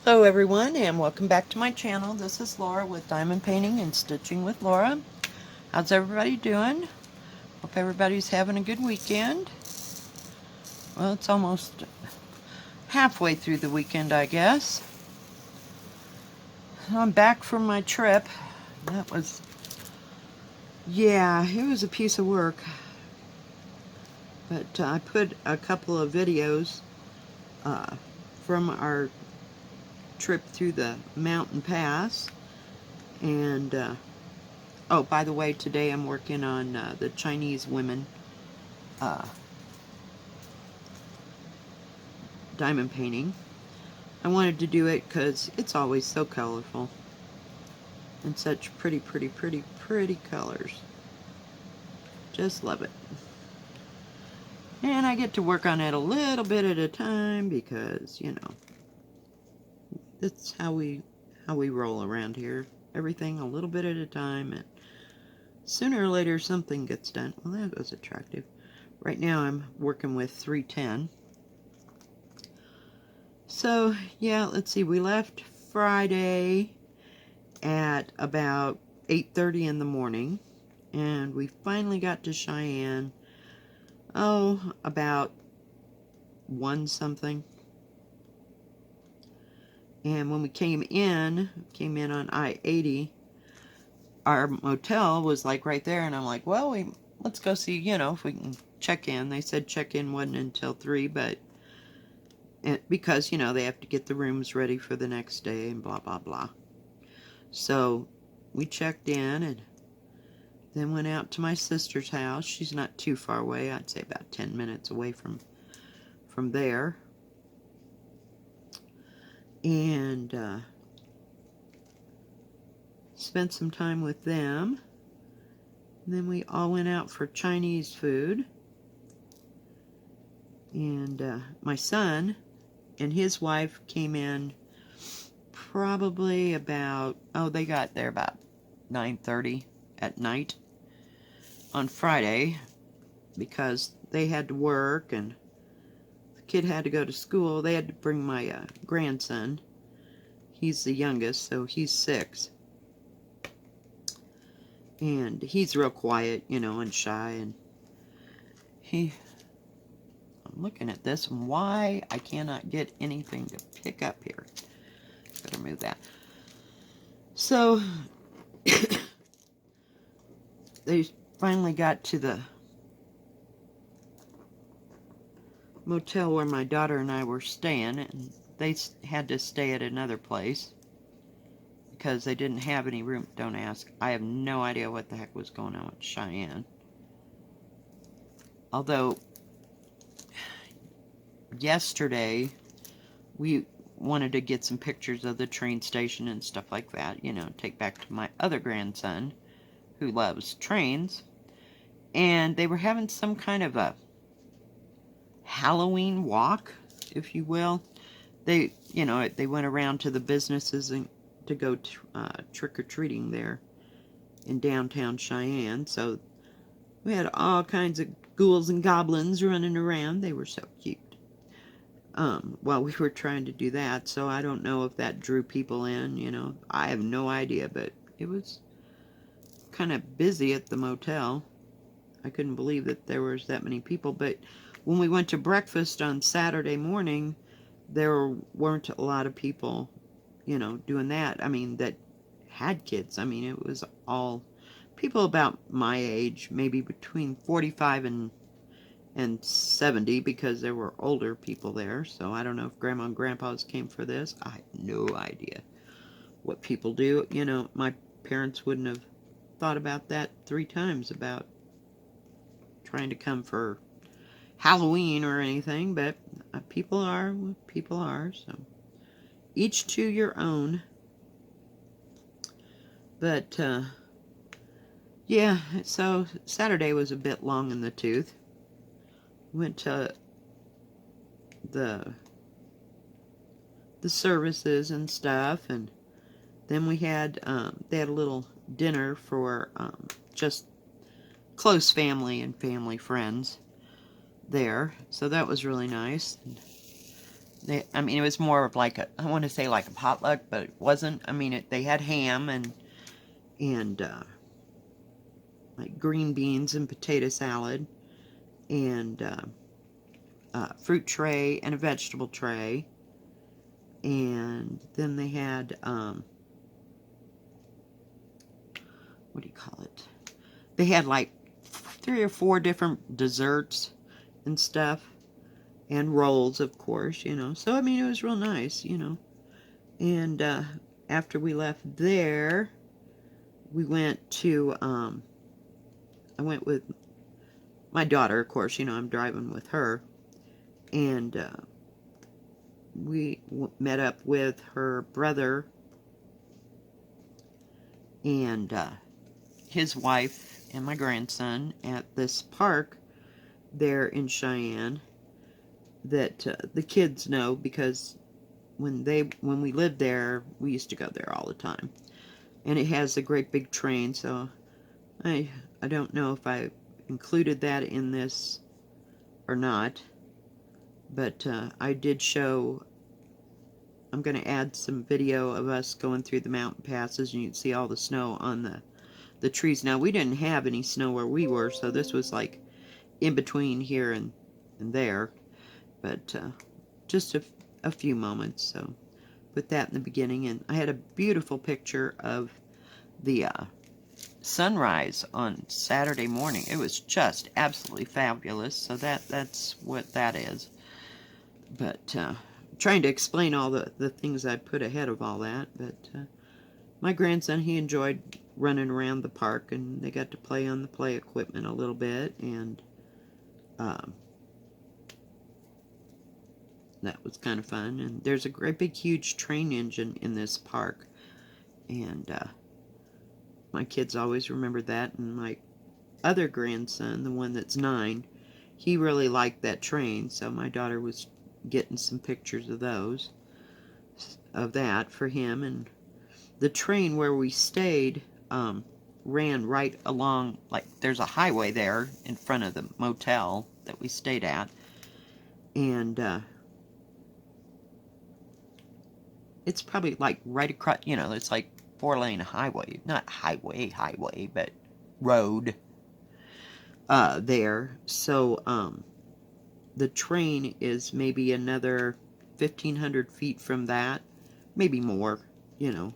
Hello everyone and welcome back to my channel. This is Laura with Diamond Painting and Stitching with Laura. How's everybody doing? Hope everybody's having a good weekend. Well, it's almost halfway through the weekend, I guess. I'm back from my trip. That was, yeah, it was a piece of work. But I put a couple of videos from our trip through the mountain pass. And, oh, by the way, today I'm working on the Chinese women diamond painting. I wanted to do it because it's always so colorful and such pretty, pretty, pretty, pretty colors. Just love it. And I get to work on it a little bit at a time because, you know, that's how we roll around here. Everything a little bit at a time, and sooner or later something gets done. Well, that was attractive. Right now I'm working with 310. So, yeah, let's see. We left Friday at about 8:30 in the morning, and we finally got to Cheyenne, about 1 something. And when we came in on I-80, our motel was like right there, and I'm like, well, let's go see, you know, if we can check in. They said check in wasn't until 3, but because, you know, they have to get the rooms ready for the next day and blah, blah, blah. So we checked in and then went out to my sister's house. She's not too far away. I'd say about 10 minutes away from there. And spent some time with them. And then we all went out for Chinese food. And my son and his wife came in probably about, they got there about 9:30 at night on Friday because they had to work and the kid had to go to school. They had to bring my grandson. He's the youngest, so he's 6. And he's real quiet, you know, and shy. And I'm looking at this and why I cannot get anything to pick up here. Better move that. So they finally got to the motel where my daughter and I were staying, and they had to stay at another place because they didn't have any room. Don't ask. I have no idea what the heck was going on with Cheyenne. Although yesterday we wanted to get some pictures of the train station and stuff like that, you know, take back to my other grandson who loves trains. And they were having some kind of a Halloween walk, if you will. They, you know, they went around to the businesses and to go trick-or-treating there in downtown Cheyenne. So we had all kinds of ghouls and goblins running around. They were so cute. While we were trying to do that, so I don't know if that drew people in, you know. I have no idea, but it was kind of busy at the motel. I couldn't believe that there was that many people, but when we went to breakfast on Saturday morning, there weren't a lot of people, you know, doing that. I mean, that had kids. I mean, it was all people about my age, maybe between 45 and 70, because there were older people there. So I don't know if Grandma and Grandpa's came for this. I have no idea what people do. You know, my parents wouldn't have thought about that 3 times about trying to come for Halloween or anything, but people are what people are, so each to your own. But yeah, so Saturday was a bit long in the tooth. Went to the services and stuff, and then we had they had a little dinner for just close family and family friends there, so that was really nice. And I mean, it was more of like I want to say like a potluck, but it wasn't. I mean, they had ham and like green beans and potato salad and fruit tray and a vegetable tray. And then they had, what do you call it? They had like 3 or 4 different desserts and stuff. And rolls, of course, you know. So, I mean, it was real nice, you know. And after we left there, we went to, I went with my daughter, of course, you know, I'm driving with her. And we met up with her brother and his wife and my grandson at this park there in Cheyenne that the kids know, because when we lived there, we used to go there all the time. And it has a great big train, so I don't know if I included that in this or not, but I did show. I'm going to add some video of us going through the mountain passes, and you can see all the snow on the trees. Now, we didn't have any snow where we were, so this was like in between here and there, but just a few moments. So put that in the beginning, and I had a beautiful picture of the sunrise on Saturday morning. It was just absolutely fabulous. So that's what that is. But trying to explain all the things I put ahead of all that. But my grandson, he enjoyed running around the park, and they got to play on the play equipment a little bit, and that was kind of fun. And there's a great big huge train engine in this park, and my kids always remember that. And my other grandson, the one that's 9, he really liked that train, so my daughter was getting some pictures of that for him. And the train where we stayed ran right along, like there's a highway there in front of the motel that we stayed at, and it's probably like right across, you know, it's like 4-lane highway, not highway, but road there. So the train is maybe another 1,500 feet from that, maybe more, you know,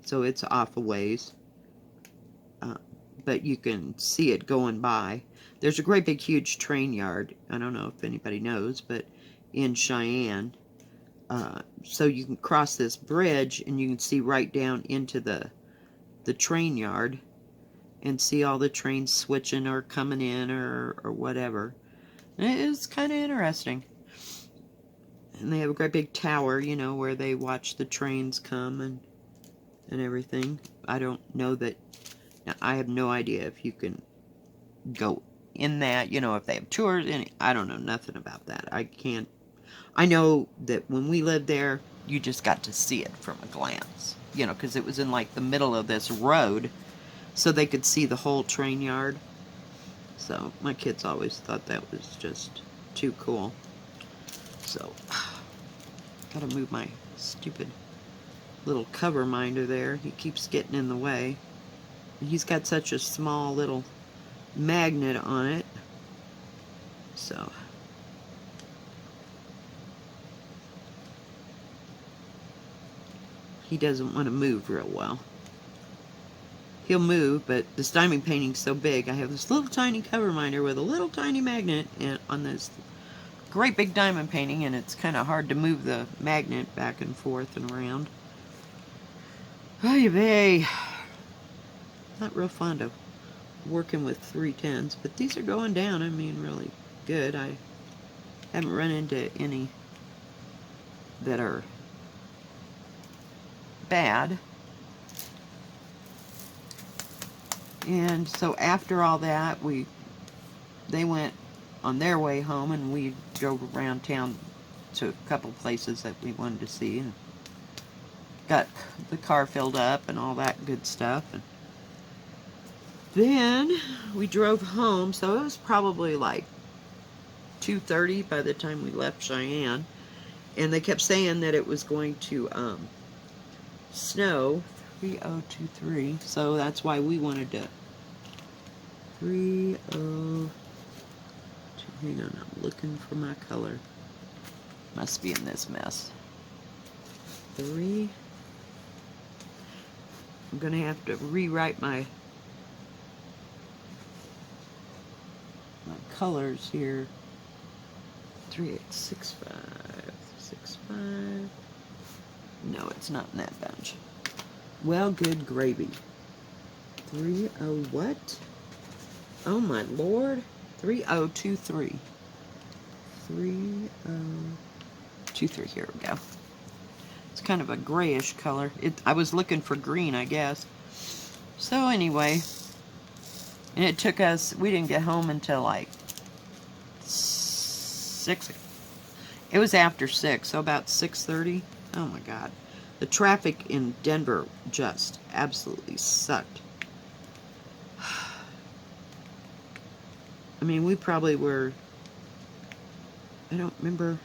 so it's off a ways, but you can see it going by. There's a great big huge train yard, I don't know if anybody knows, but in Cheyenne, so you can cross this bridge and you can see right down into the train yard and see all the trains switching or coming in or whatever. It's kind of interesting. And they have a great big tower, you know, where they watch the trains come and everything. I don't know that. Now, I have no idea if you can go in that, you know, if they have tours. I don't know nothing about that. I can't. I know that when we lived there, you just got to see it from a glance, you know, because it was in like the middle of this road, so they could see the whole train yard. So my kids always thought that was just too cool. So, gotta move my stupid little cover minder there. He keeps getting in the way. He's got such a small little magnet on it. So, he doesn't want to move real well. He'll move, but this diamond painting's so big. I have this little tiny cover minder with a little tiny magnet on this great big diamond painting, and it's kind of hard to move the magnet back and forth and around. Ay vey. Not real fond of working with 310s, but these are going down, I mean, really good. I haven't run into any that are bad. And so after all that, they went on their way home, and we drove around town to a couple places that we wanted to see, and got the car filled up and all that good stuff. And then we drove home, so it was probably like 2:30 by the time we left Cheyenne. And they kept saying that it was going to snow 3023, so that's why we wanted to 30. Hang on, I'm looking for my color. Must be in this mess. 3. I'm gonna have to rewrite my colors here. 386565. No, it's not in that bunch. Well, good gravy. 30 what? Oh my lord. 3023. 3023. Here we go. It's kind of a grayish color. I was looking for green, I guess. So anyway, and it took us, we didn't get home until like 6. It was after 6, so about 6:30. Oh my god. The traffic in Denver just absolutely sucked. I mean, we probably were, I don't remember.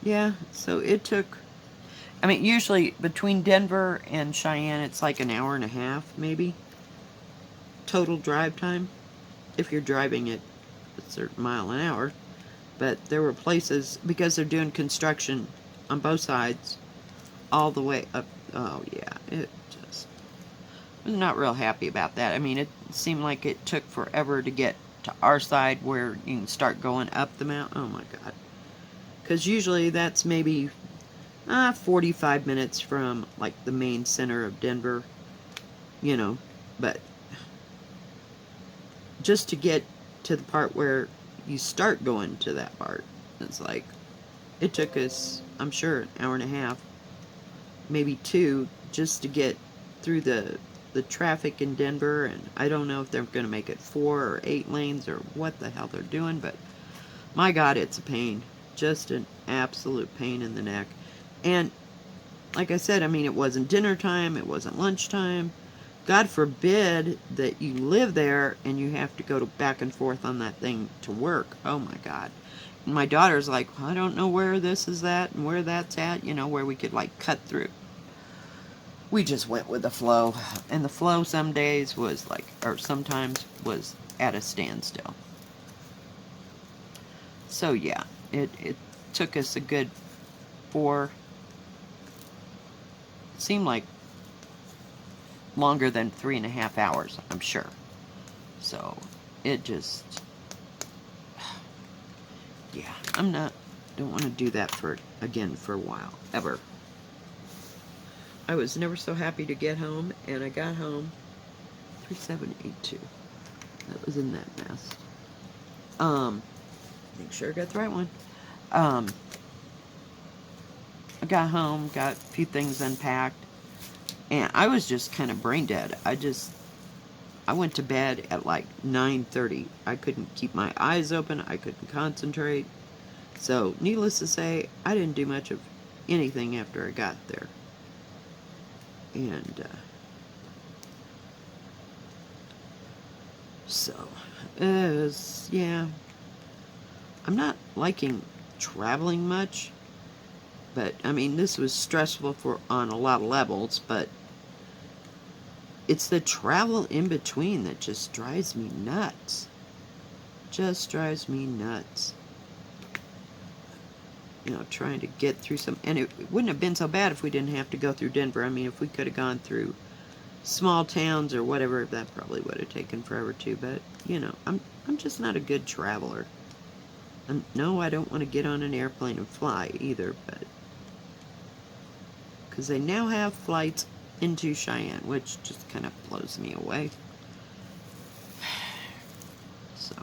Yeah, so it took, I mean, usually between Denver and Cheyenne, it's like an hour and a half, maybe, total drive time, if you're driving at a certain mile an hour. But there were places, because they're doing construction on both sides, all the way up. Oh yeah, it just, I was not real happy about that. I mean, it seemed like it took forever to get to our side where you can start going up the mountain. Oh my god. Because usually that's maybe 45 minutes from like the main center of Denver, you know, but just to get to the part where you start going to that part, it's like, it took us, I'm sure, an hour and a half, maybe 2, just to get through the traffic in Denver. And I don't know if they're going to make it 4 or 8 lanes or what the hell they're doing, but my god, it's a pain. Just an absolute pain in the neck. And like I said, I mean, it wasn't dinner time, it wasn't lunchtime. God forbid that you live there and you have to go back and forth on that thing to work. Oh my god. And my daughter's like, I don't know where this is at and where that's at, you know, where we could like cut through. We just went with the flow. And the flow some days was like, or sometimes was at a standstill. So yeah, it took us a good 4, it seemed like longer than 3.5 hours, I'm sure. So it just, yeah, don't want to do that again for a while, ever. I was never so happy to get home, and I got home 3782. That was in that mess. Make sure I got the right one. I got home, got a few things unpacked, and I was just kind of brain dead. I went to bed at like 9:30. I couldn't keep my eyes open. I couldn't concentrate. So, needless to say, I didn't do much of anything after I got there. And, so, yeah. I'm not liking traveling much, but, I mean, this was stressful on a lot of levels, but it's the travel in between that just drives me nuts. Just drives me nuts. You know, trying to get through and it wouldn't have been so bad if we didn't have to go through Denver. I mean, if we could have gone through small towns or whatever, that probably would have taken forever too, but, you know, I'm just not a good traveler. And no, I don't want to get on an airplane and fly either, but because they now have flights into Cheyenne, which just kind of blows me away. So,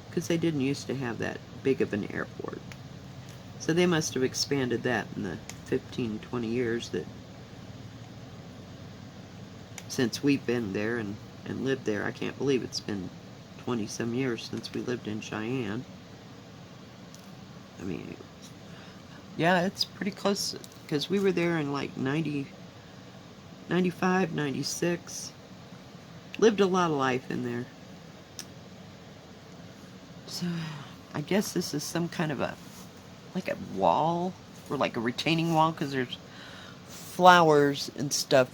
because they didn't used to have that big of an airport. So they must have expanded that in the 15, 20 years that since we've been there and lived there. I can't believe it's been 20-some years since we lived in Cheyenne. I mean, yeah, it's pretty close, because we were there in like 90, 95, 96. Lived a lot of life in there. So, I guess this is some kind of like a wall, or like a retaining wall, because there's flowers and stuff,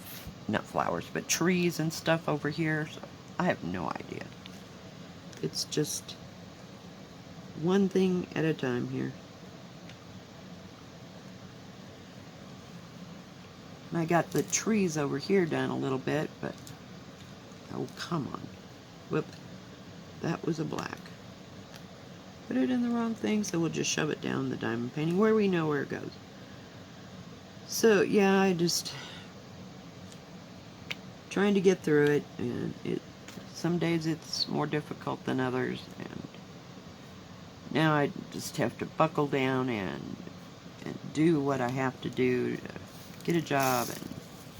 not flowers, but trees and stuff over here. So, I have no idea. It's just one thing at a time here. And I got the trees over here done a little bit, but oh, come on. Whoop. That was a black. Put it in the wrong thing, so we'll just shove it down the diamond painting where we know where it goes. So, yeah, I just trying to get through it, and some days it's more difficult than others, and now I just have to buckle down and do what I have to do to get a job and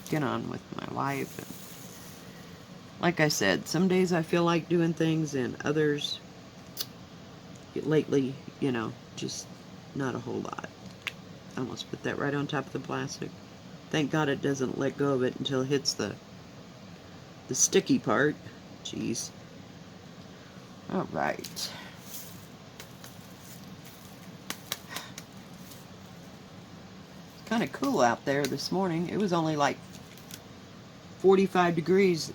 get on with my life. And like I said, some days I feel like doing things, and others, lately, just not a whole lot. I almost put that right on top of the plastic. Thank God it doesn't let go of it until it hits the sticky part. Jeez. Alright. It's kind of cool out there this morning. It was only like 45 degrees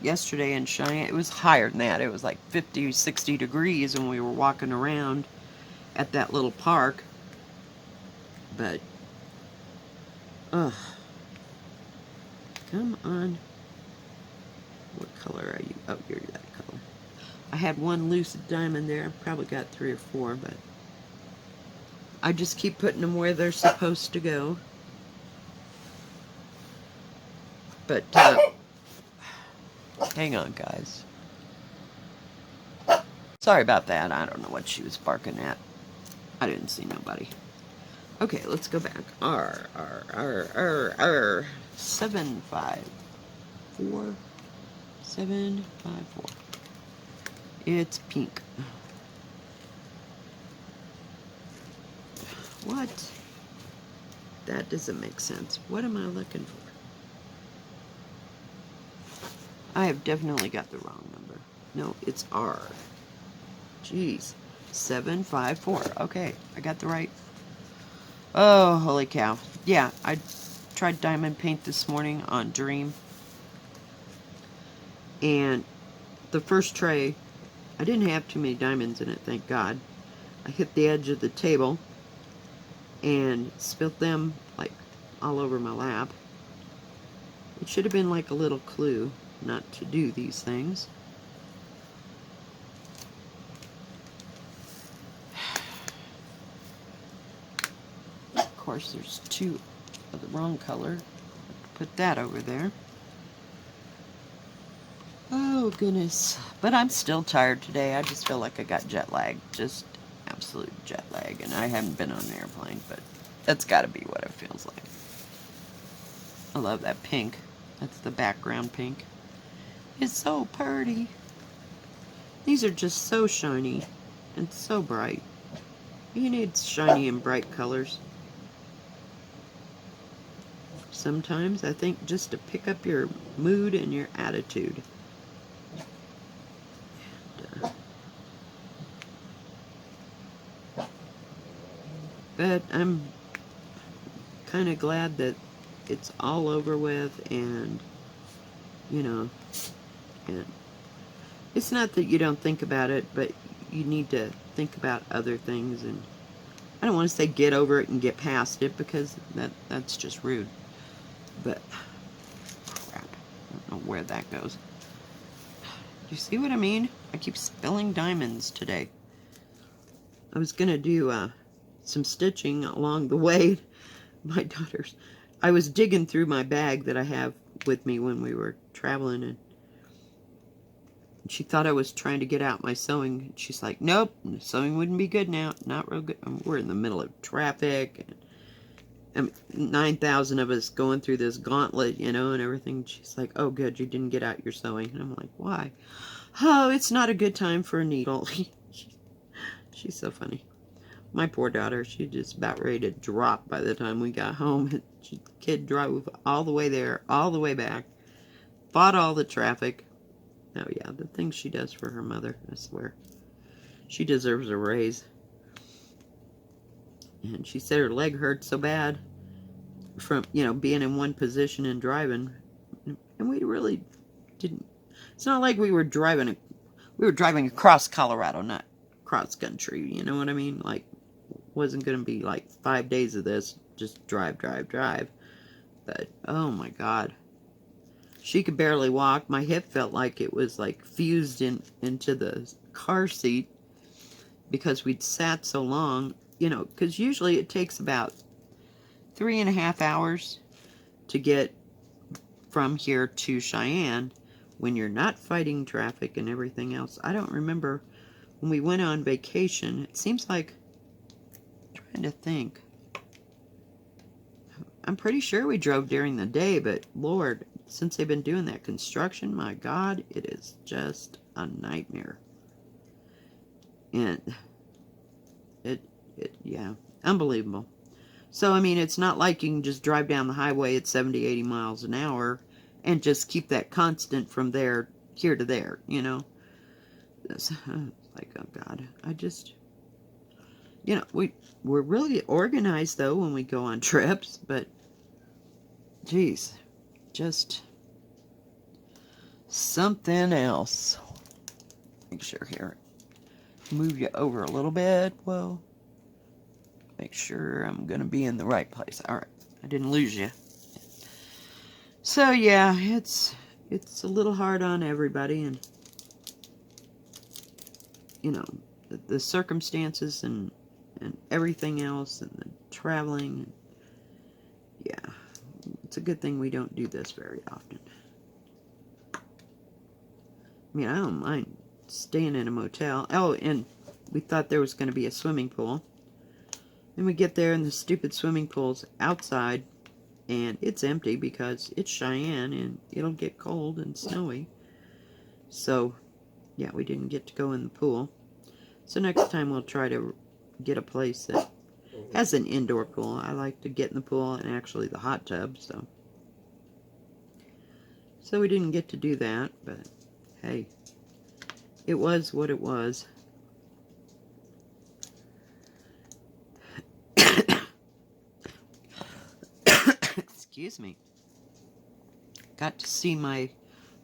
yesterday in Cheyenne. It was higher than that. It was like 50, 60 degrees when we were walking around at that little park. But, ugh. Come on. What color are you? Oh, you're that color. I had one loose diamond there. I probably got 3 or 4, but I just keep putting them where they're supposed to go. But, hang on, guys. Sorry about that. I don't know what she was barking at. I didn't see nobody. Okay, let's go back. R. 754. 754. It's pink. What? That doesn't make sense. What am I looking for? I have definitely got the wrong number. No, it's R. Jeez. 754. Okay, I got the right. Oh, holy cow. Yeah, I tried diamond paint this morning on Dream. And the first tray, I didn't have too many diamonds in it, thank God. I hit the edge of the table and spilt them like all over my lap. It should have been like a little clue not to do these things. Of course, there's 2 of the wrong color. Put that over there. Oh, goodness. But I'm still tired today. I just feel like I got jet lag. Just absolute jet lag. And I haven't been on an airplane, but that's got to be what it feels like. I love that pink. That's the background pink. It's so pretty. These are just so shiny and so bright. You need shiny and bright colors. Sometimes I think just to pick up your mood and your attitude. But I'm kind of glad that it's all over with, and and it's not that you don't think about it, but you need to think about other things, and I don't want to say get over it and get past it, because that's just rude. But crap, I don't know where that goes. You see what I mean? I keep spilling diamonds today. I was gonna do some stitching along the way. My daughter's, I was digging through my bag that I have with me when we were traveling, and she thought I was trying to get out my sewing. She's like, nope, sewing wouldn't be good now. Not real good. We're in the middle of traffic, and 9,000 of us going through this gauntlet, and everything. She's like, oh, good, you didn't get out your sewing. And I'm like, why? Oh, it's not a good time for a needle. She's so funny. My poor daughter, she just about ready to drop by the time we got home. Kid drove all the way there, all the way back, fought all the traffic. Oh yeah, the things she does for her mother, I swear. She deserves a raise. And she said her leg hurt so bad from, being in one position and driving. And we really didn't. It's not like we were driving across Colorado, not cross country. You know what I mean? Like, wasn't going to be like 5 days of this, just drive. But, oh my God. She could barely walk. My hip felt like it was like fused into the car seat because we'd sat so long, because usually it takes about 3.5 hours to get from here to Cheyenne when you're not fighting traffic and everything else. I don't remember when we went on vacation. It seems like, I'm trying to think. I'm pretty sure we drove during the day, but Lord, since they've been doing that construction, my God, it is just a nightmare. And yeah, unbelievable. So, I mean, it's not like you can just drive down the highway at 70, 80 miles an hour and just keep that constant from here to there, It's like, oh God, we're really organized, though, when we go on trips, but, geez, just something else. Make sure here, move you over a little bit. Well, make sure I'm going to be in the right place. All right, I didn't lose you. So, yeah, it's a little hard on everybody, and, the circumstances and everything else, and the traveling. Yeah, it's a good thing we don't do this very often. I mean, I don't mind staying in a motel. Oh, and we thought there was going to be a swimming pool. Then we get there, and the stupid swimming pool's outside, and it's empty because it's Cheyenne, and it'll get cold and snowy. So, yeah, we didn't get to go in the pool. So next time we'll try to get a place that has an indoor pool. I like to get in the pool and actually the hot tub, so we didn't get to do that, but hey, it was what it was. Excuse me. Got to see my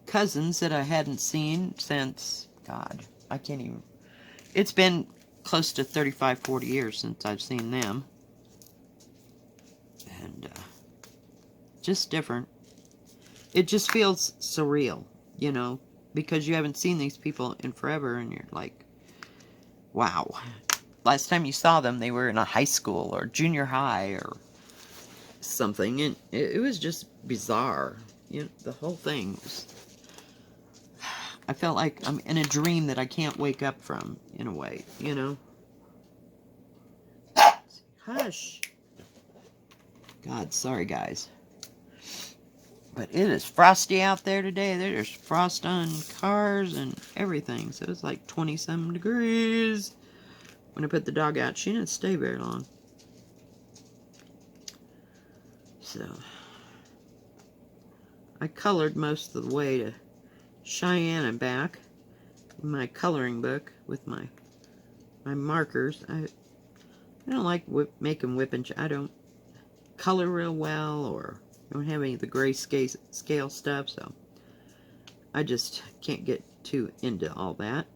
cousins that I hadn't seen since, God, I can't even. It's been close to 35, 40 years since I've seen them. And just different. It just feels surreal, because you haven't seen these people in forever, and you're like, wow. Last time you saw them, they were in a high school or junior high or something, and it was just bizarre. The whole thing was, I felt like I'm in a dream that I can't wake up from, in a way, Hush. God, sorry, guys. But it is frosty out there today. There's frost on cars and everything. So it's like 20-some degrees. When I put the dog out, she didn't stay very long. So, I colored most of the way to Cheyenne and back in my coloring book with my markers. I don't like making whipping. I don't color real well, or don't have any of the gray scale stuff, so I just can't get too into all that.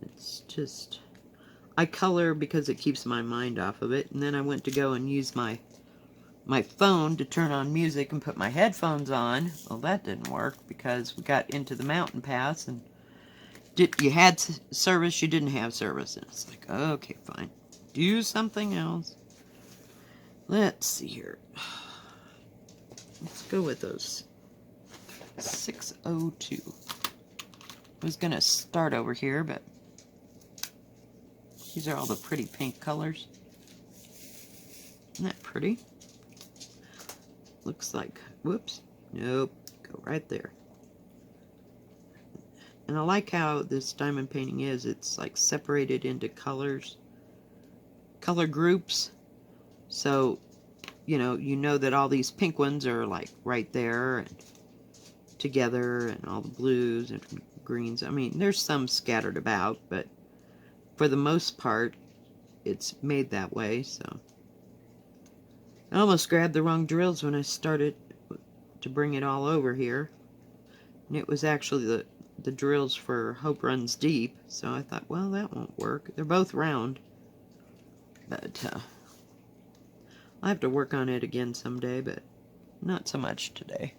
It's just, I color because it keeps my mind off of it, and then I went to go and use my phone to turn on music and put my headphones on. Well, that didn't work because we got into the mountain pass, and you had service, you didn't have service, and it's like, okay, fine, do something else. Let's see here. Let's go with those 602. I was gonna start over here, but these are all the pretty pink colors. Isn't that pretty? Looks like, whoops, nope, go right there. And I like how this diamond painting is. It's like separated into color groups. So, you know that all these pink ones are like right there and together, and all the blues and greens. I mean, there's some scattered about, but for the most part, it's made that way, so. I almost grabbed the wrong drills when I started to bring it all over here. And it was actually the drills for Hope Runs Deep, so I thought, well, that won't work. They're both round. But I'll have to work on it again someday, but not so much today.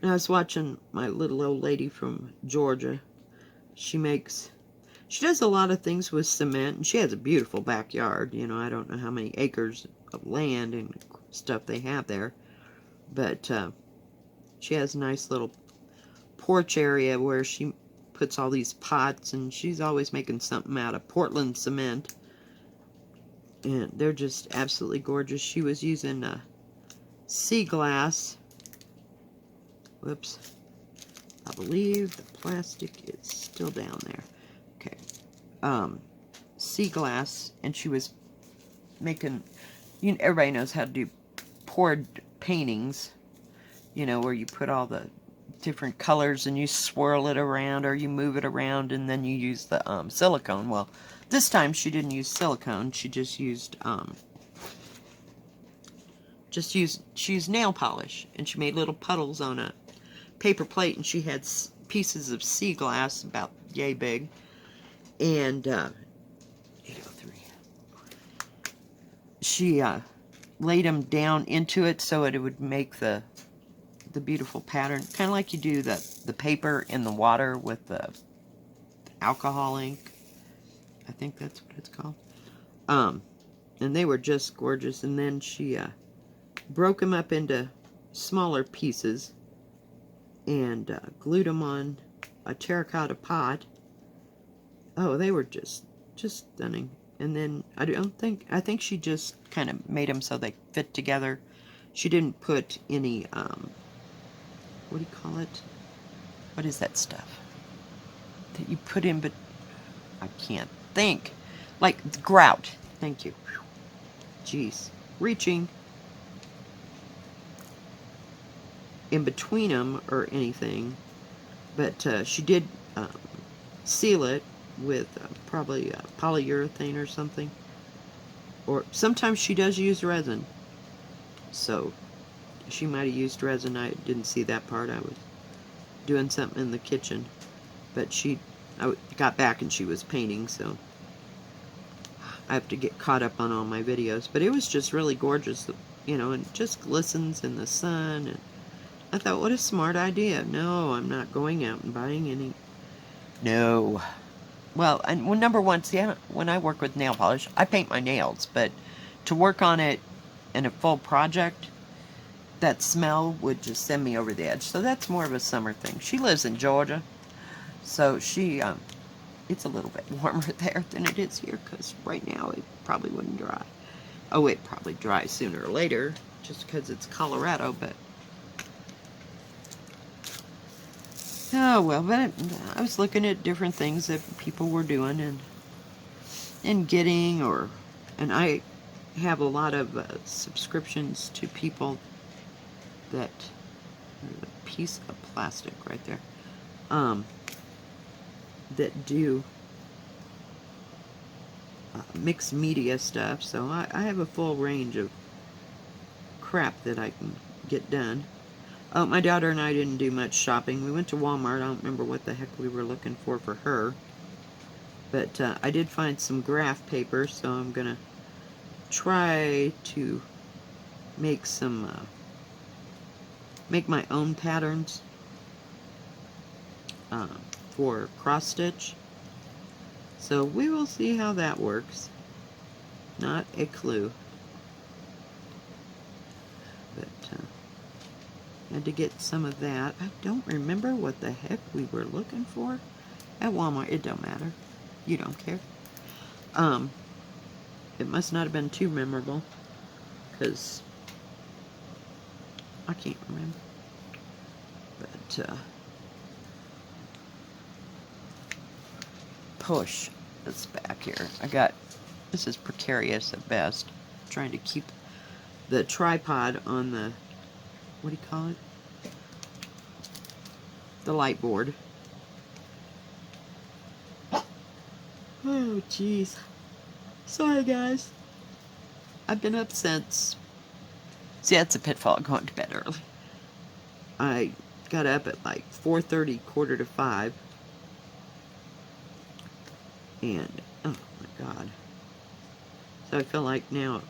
I was watching my little old lady from Georgia. She does a lot of things with cement, and she has a beautiful backyard. You know, I don't know how many acres of land and stuff they have there, but she has a nice little porch area where she puts all these pots, and she's always making something out of Portland cement, and they're just absolutely gorgeous. She was using sea glass. Whoops. I believe the plastic is still down there. Okay. Sea glass, and she was making, you know, everybody knows how to do poured paintings, you know, where you put all the different colors and you swirl it around, or you move it around, and then you use the silicone. Well, this time she didn't use silicone. She just used she used nail polish, and she made little puddles on a paper plate, and she had pieces of sea glass about yay big, and 803. She laid them down into it so it would make the beautiful pattern, kind of like you do the paper in the water with the alcohol ink. I think that's what it's called. And they were just gorgeous. And then she broke them up into smaller pieces and glued them on a terracotta pot. Oh, they were just stunning. And then I think she just kind of made them so they fit together. She didn't put any what do you call it? What is that stuff that you put in? But I can't think. Like grout. Thank you. Jeez, reaching. In between them or anything, but she did seal it with probably polyurethane or something, or sometimes she does use resin, so she might have used resin. I didn't see that part. I was doing something in the kitchen, but I got back and she was painting, so I have to get caught up on all my videos. But it was just really gorgeous, you know, and just glistens in the sun. And I thought, what a smart idea. No, I'm not going out and buying any. No. Well, and well, number one, see, when I work with nail polish, I paint my nails, but to work on it in a full project, that smell would just send me over the edge. So that's more of a summer thing. She lives in Georgia, so it's a little bit warmer there than it is here, because right now it probably wouldn't dry. Oh, it probably dries sooner or later, just because it's Colorado, but oh, well, but I was looking at different things that people were doing and getting, and I have a lot of subscriptions to people that, there's a piece of plastic right there, that do mixed media stuff, so I have a full range of crap that I can get done. Oh, my daughter and I didn't do much shopping. We went to Walmart. I don't remember what the heck we were looking for her. But I did find some graph paper, so I'm going to try to make make my own patterns for cross stitch. So we will see how that works. Not a clue. But had to get some of that. I don't remember what the heck we were looking for at Walmart. It don't matter. You don't care. It must not have been too memorable, because I can't remember. But push this back here. This is precarious at best. I'm trying to keep the tripod on the, what do you call it? The light board. Oh, jeez. Sorry, guys. I've been up since... See, that's a pitfall, going to bed early. I got up at like 4:30, quarter to 5. And, oh my God. So I feel like now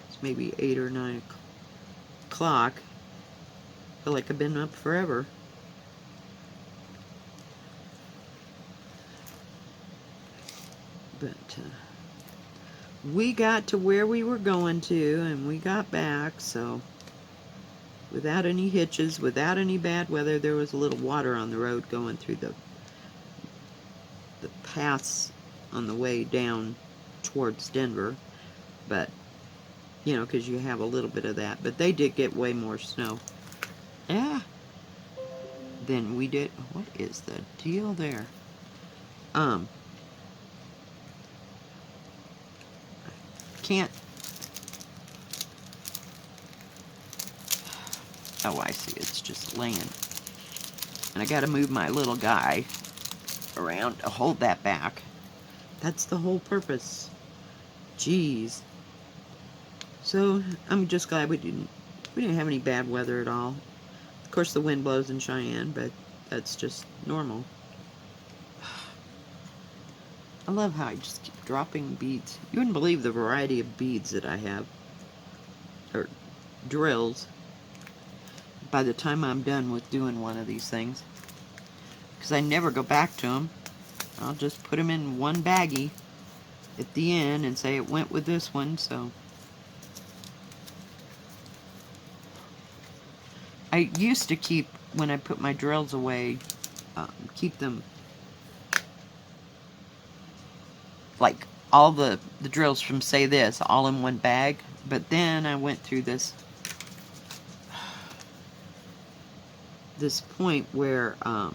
it's maybe 8 or 9 o'clock. I feel like I've been up forever. But we got to where we were going to, and we got back, so without any hitches, without any bad weather. There was a little water on the road going through the paths on the way down towards Denver, but you know, because you have a little bit of that. But they did get way more snow, yeah, than we did. What is the deal there? Can't. Oh, I see. It's just laying. And I got to move my little guy around to hold that back. That's the whole purpose. Jeez. So I'm just glad we didn't have any bad weather at all. Of course, the wind blows in Cheyenne, but that's just normal. I love how I just keep dropping beads. You wouldn't believe the variety of beads that I have, or drills, by the time I'm done with doing one of these things. Because I never go back to them. I'll just put them in one baggie at the end and say it went with this one, so. I used to keep, when I put my drills away, keep them, like, all the drills from Say This, all in one bag. But then I went through this point where I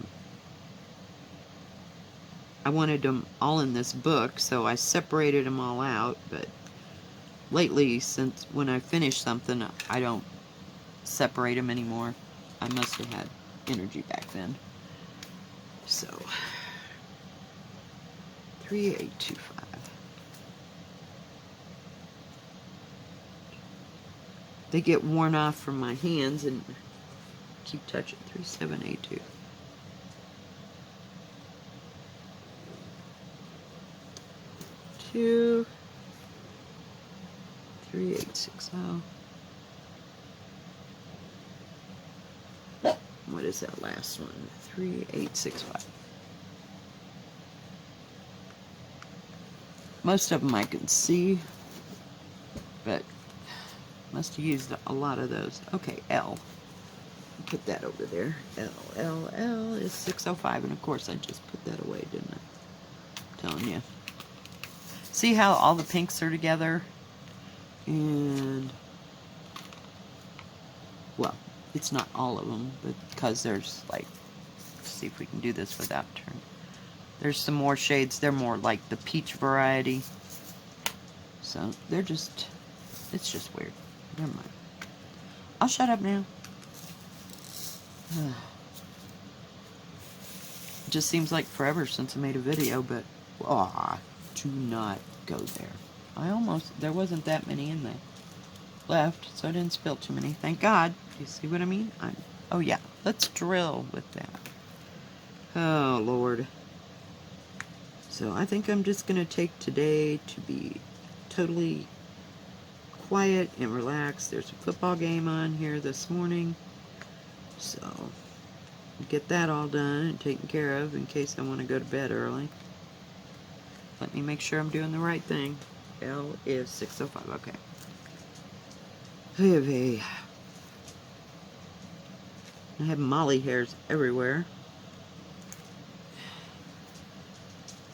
wanted them all in this book, so I separated them all out. But lately, since when I finish something, I don't separate them anymore. I must have had energy back then. So 3825. They get worn off from my hands and keep touching. 3782. Two. 3860. What is that last one? 3865. Most of them I can see, but must have used a lot of those. Okay, L. Put that over there. L is 605, and of course I just put that away, didn't I? I'm telling you. See how all the pinks are together? And, well, it's not all of them, but because there's, like, let's see if we can do this without turning. There's some more shades. They're more like the peach variety. So, they're just, it's just weird. Never mind. I'll shut up now. It just seems like forever since I made a video, but, do not go there. There wasn't that many in there left, so I didn't spill too many. Thank God. Do you see what I mean? Oh yeah, let's drill with that. Oh, Lord. So I think I'm just going to take today to be totally quiet and relaxed. There's a football game on here this morning, so get that all done and taken care of in case I want to go to bed early. Let me make sure I'm doing the right thing. L is 605. Okay. Hey. I have molly hairs everywhere.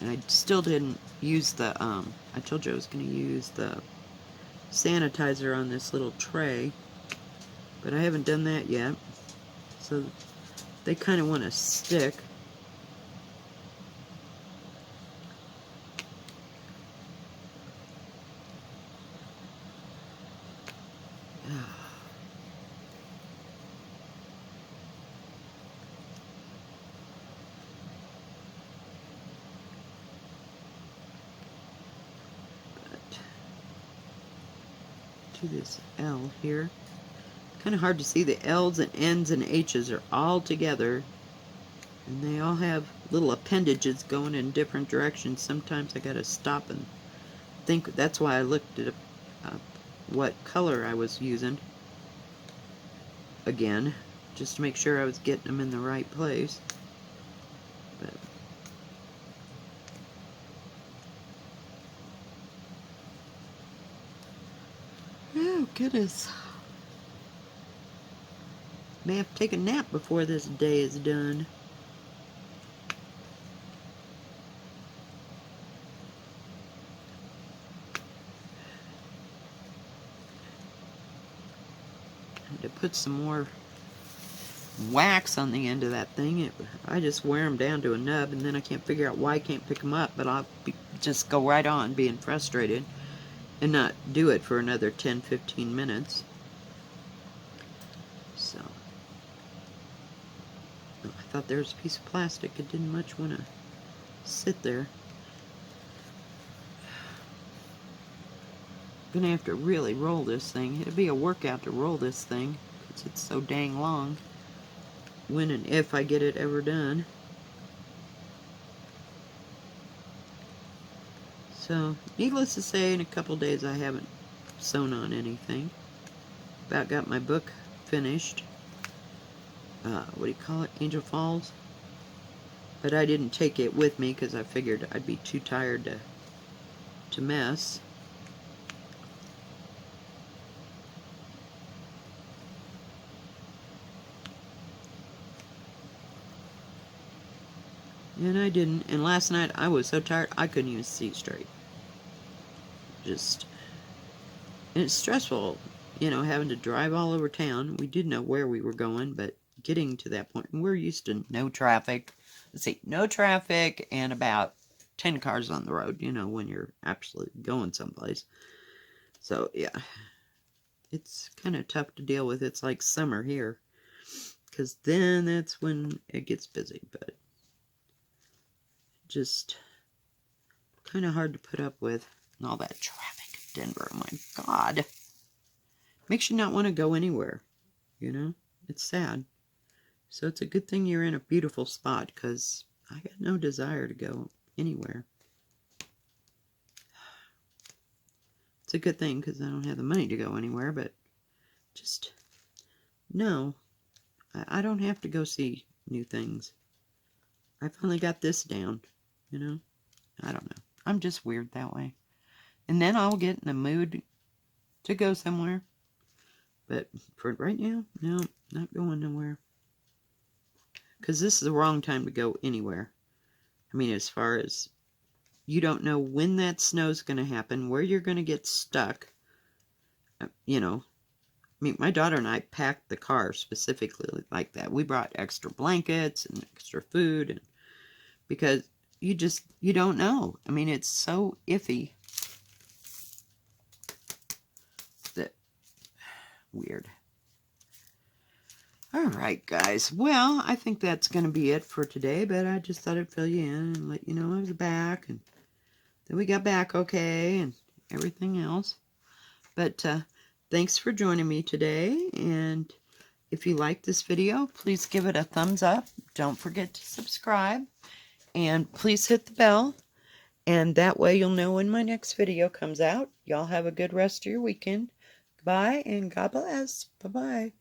And I still didn't use the, I told you I was going to use the sanitizer on this little tray. But I haven't done that yet. So they kind of want to stick. do this L here. Kind of hard to see. The L's and N's and H's are all together, and they all have little appendages going in different directions. Sometimes I gotta stop and think. That's why I looked at what color I was using again, just to make sure I was getting them in the right place. But oh goodness, may have to take a nap before this day is done. To put some more wax on the end of that thing. I just wear them down to a nub, and then I can't figure out why I can't pick them up, but I'll just go right on being frustrated and not do it for another 10-15 minutes. So I thought there was a piece of plastic. It didn't much want to sit there. I'm gonna have to really roll this thing. It'll be a workout to roll this thing because it's so dang long. When and if I get it ever done. So, needless to say, in a couple days I haven't sewn on anything. About got my book finished. What do you call it? Angel Falls. But I didn't take it with me because I figured I'd be too tired to mess. And I didn't. And last night I was so tired I couldn't even see straight. Just, and it's stressful, you know, having to drive all over town. We did know where we were going, but getting to that point, and we're used to no traffic. Let's see, no traffic and about 10 cars on the road, you know, when you're actually going someplace. So, yeah, it's kind of tough to deal with. It's like summer here, because then that's when it gets busy, but just kind of hard to put up with. And all that traffic in Denver, oh my God. Makes you not want to go anywhere, you know? It's sad. So it's a good thing you're in a beautiful spot, because I got no desire to go anywhere. It's a good thing because I don't have the money to go anywhere, but just, no. I don't have to go see new things. I finally got this down, you know? I don't know. I'm just weird that way. And then I'll get in the mood to go somewhere. But for right now, no, not going nowhere. Because this is the wrong time to go anywhere. I mean, as far as you don't know when that snow's going to happen, where you're going to get stuck. You know, I mean, my daughter and I packed the car specifically like that. We brought extra blankets and extra food, and because you don't know. I mean, it's so iffy. That weird. Alright, guys. Well, I think that's going to be it for today, but I just thought I'd fill you in and let you know I was back, and then we got back okay, and everything else. But thanks for joining me today, and if you like this video, please give it a thumbs up. Don't forget to subscribe, and please hit the bell, and that way you'll know when my next video comes out. Y'all have a good rest of your weekend. Goodbye, and God bless. Bye-bye.